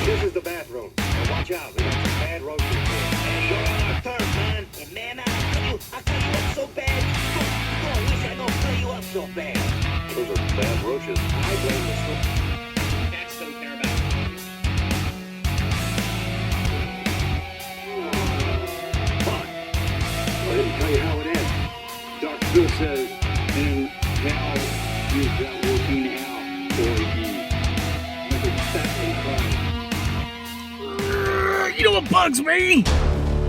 This is the bathroom. Now watch out, we got some bad roaches here. Hey, you're on our turf, man. And man, I'll cut you up so bad. I wish I don't cut you up so bad. Those are bad roaches. I blame the smoke. Cats don't care about But go ahead and tell you how it ends. Dr. Phil says, and how is that working out for you? Look at that and crying. You know what bugs me?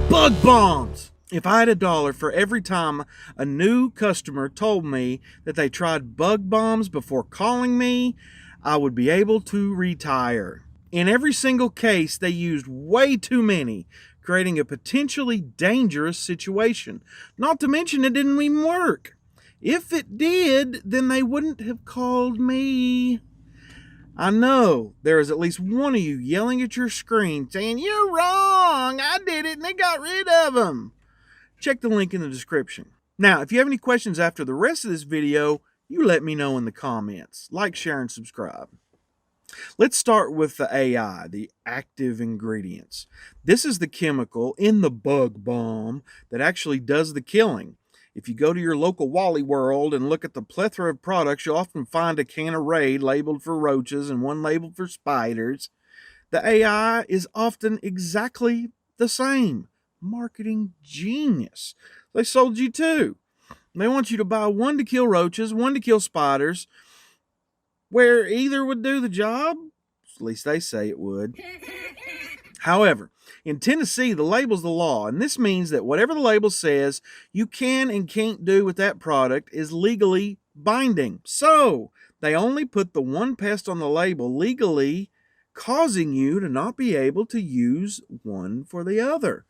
Bug bombs. If I had $1 for every time a new customer told me that they tried bug bombs before calling me, I would be able to retire. In every single case, they used way too many, creating a potentially dangerous situation. Not to mention it didn't even work. If it did, then they wouldn't have called me. I know there is at least one of you yelling at your screen saying, "You're wrong, I did it and they got rid of them." Check the link in the description. Now, if you have any questions after the rest of this video, you let me know in the comments. Like, share, and subscribe. Let's start with the AI, the active ingredients. This is the chemical in the bug bomb that actually does the killing. If you go to your local Wally World and look at the plethora of products, you'll often find a can of Raid labeled for roaches and one labeled for spiders. The AI is often exactly the same. Marketing genius. They sold you two. They want you to buy one to kill roaches, one to kill spiders, where either would do the job. At least they say it would. However, in Tennessee, the label's the law, and this means that whatever the label says you can and can't do with that product is legally binding. So, they only put the one pest on the label legally, causing you to not be able to use one for the other.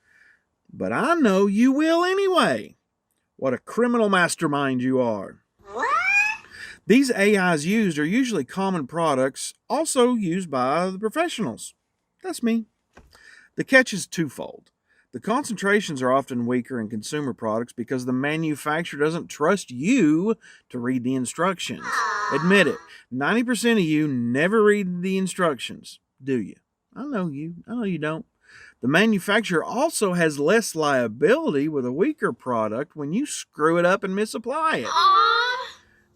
But I know you will anyway. What a criminal mastermind you are. These AIs used are usually common products, also used by the professionals. That's me. The catch is twofold. The concentrations are often weaker in consumer products because the manufacturer doesn't trust you to read the instructions. Admit it, 90% of you never read the instructions, do you? I know you. I know you don't. The manufacturer also has less liability with a weaker product when you screw it up and misapply it.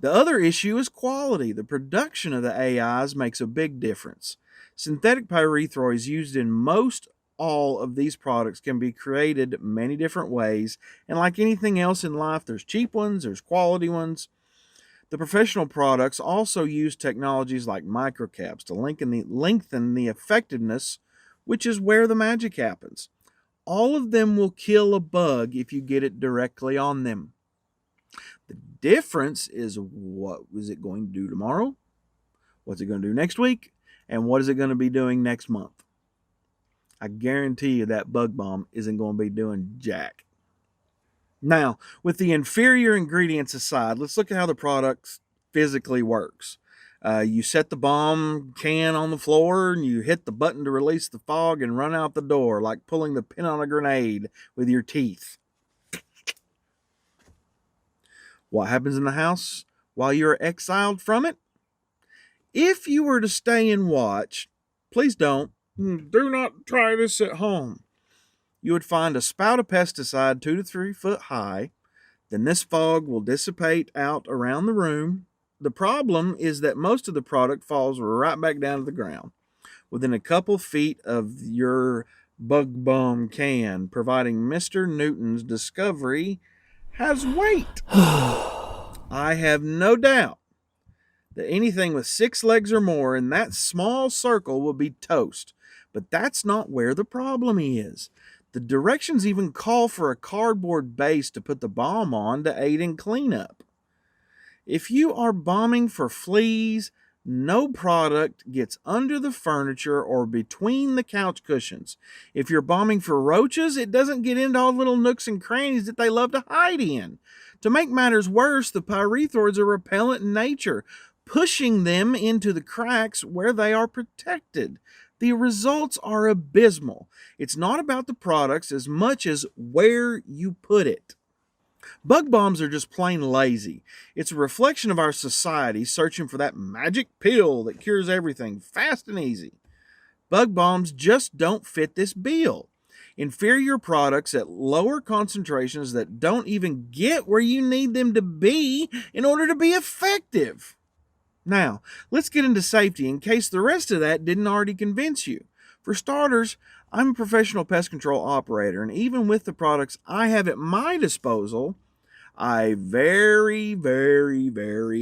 The other issue is quality. The production of the AIs makes a big difference. Synthetic pyrethroids used in most all of these products can be created many different ways, and like anything else in life, there's cheap ones, there's quality ones. The professional products also use technologies like microcaps to lengthen the effectiveness, which is where the magic happens. All of them will kill a bug if you get it directly on them. The difference is what is it going to do tomorrow, what's it going to do next week, and what is it going to be doing next month. I guarantee you that bug bomb isn't going to be doing jack. Now, with the inferior ingredients aside, let's look at how the product physically works. You set the bomb can on the floor and you hit the button to release the fog and run out the door like pulling the pin on a grenade with your teeth. What happens in the house while you're exiled from it? If you were to stay and watch, please don't. Do not try this at home. You would find a spout of pesticide 2 to 3 foot high. Then this fog will dissipate out around the room. The problem is that most of the product falls right back down to the ground within a couple feet of your bug bomb can, providing Mr. Newton's discovery has weight. I have no doubt that anything with 6 legs or more in that small circle will be toast. But that's not where the problem is. The directions even call for a cardboard base to put the bomb on to aid in cleanup. If you are bombing for fleas, no product gets under the furniture or between the couch cushions. If you're bombing for roaches, it doesn't get into all the little nooks and crannies that they love to hide in. To make matters worse, the pyrethroids are repellent in nature, pushing them into the cracks where they are protected. The results are abysmal. It's not about the products as much as where you put it. Bug bombs are just plain lazy. It's a reflection of our society searching for that magic pill that cures everything fast and easy. Bug bombs just don't fit this bill. Inferior products at lower concentrations that don't even get where you need them to be in order to be effective. Now, let's get into safety in case the rest of that didn't already convince you. For starters, I'm a professional pest control operator, and even with the products I have at my disposal, I very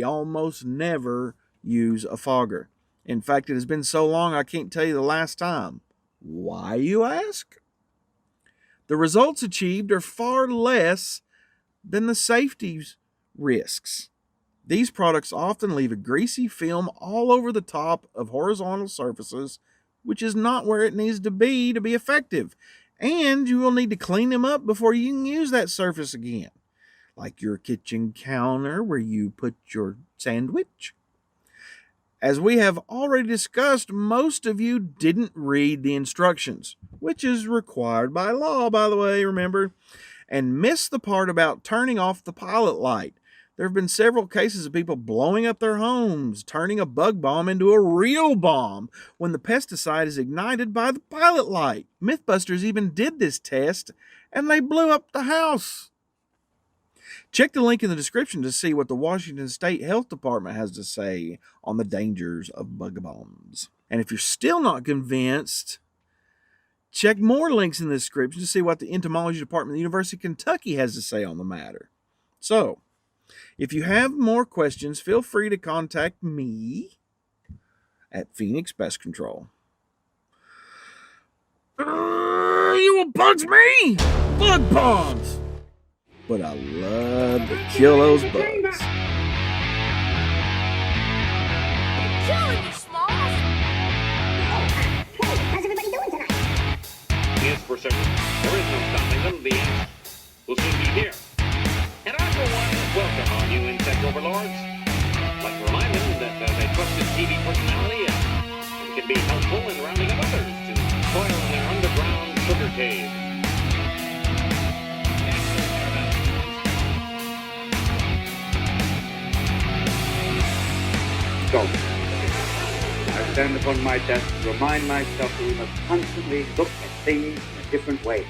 almost never use a fogger. In fact, it has been so long I can't tell you the last time. Why, you ask? The results achieved are far less than the safety risks. These products often leave a greasy film all over the top of horizontal surfaces, which is not where it needs to be effective. And you will need to clean them up before you can use that surface again, like your kitchen counter where you put your sandwich. As we have already discussed, most of you didn't read the instructions, which is required by law, by the way, remember, and missed the part about turning off the pilot light. There have been several cases of people blowing up their homes, turning a bug bomb into a real bomb when the pesticide is ignited by the pilot light. Mythbusters even did this test, and they blew up the house. Check the link in the description to see what the Washington State Health Department has to say on the dangers of bug bombs. And if you're still not convinced, check more links in the description to see what the entomology department of the University of Kentucky has to say on the matter. So, if you have more questions, feel free to contact me at Phoenix Pest Control. You will bugs me! Bug bombs! But I love to kill those bugs. Killing you, Smalls! How's everybody doing tonight? Yes, for certain. There is no stopping them. The ants will soon be here. And I, for one, welcome all you insect overlords. I'd like to remind them that as a trusted TV personality, it can be helpful in rounding up others to toil in their underground sugar cave. So, I stand upon my desk to remind myself that we must constantly look at things in a different way.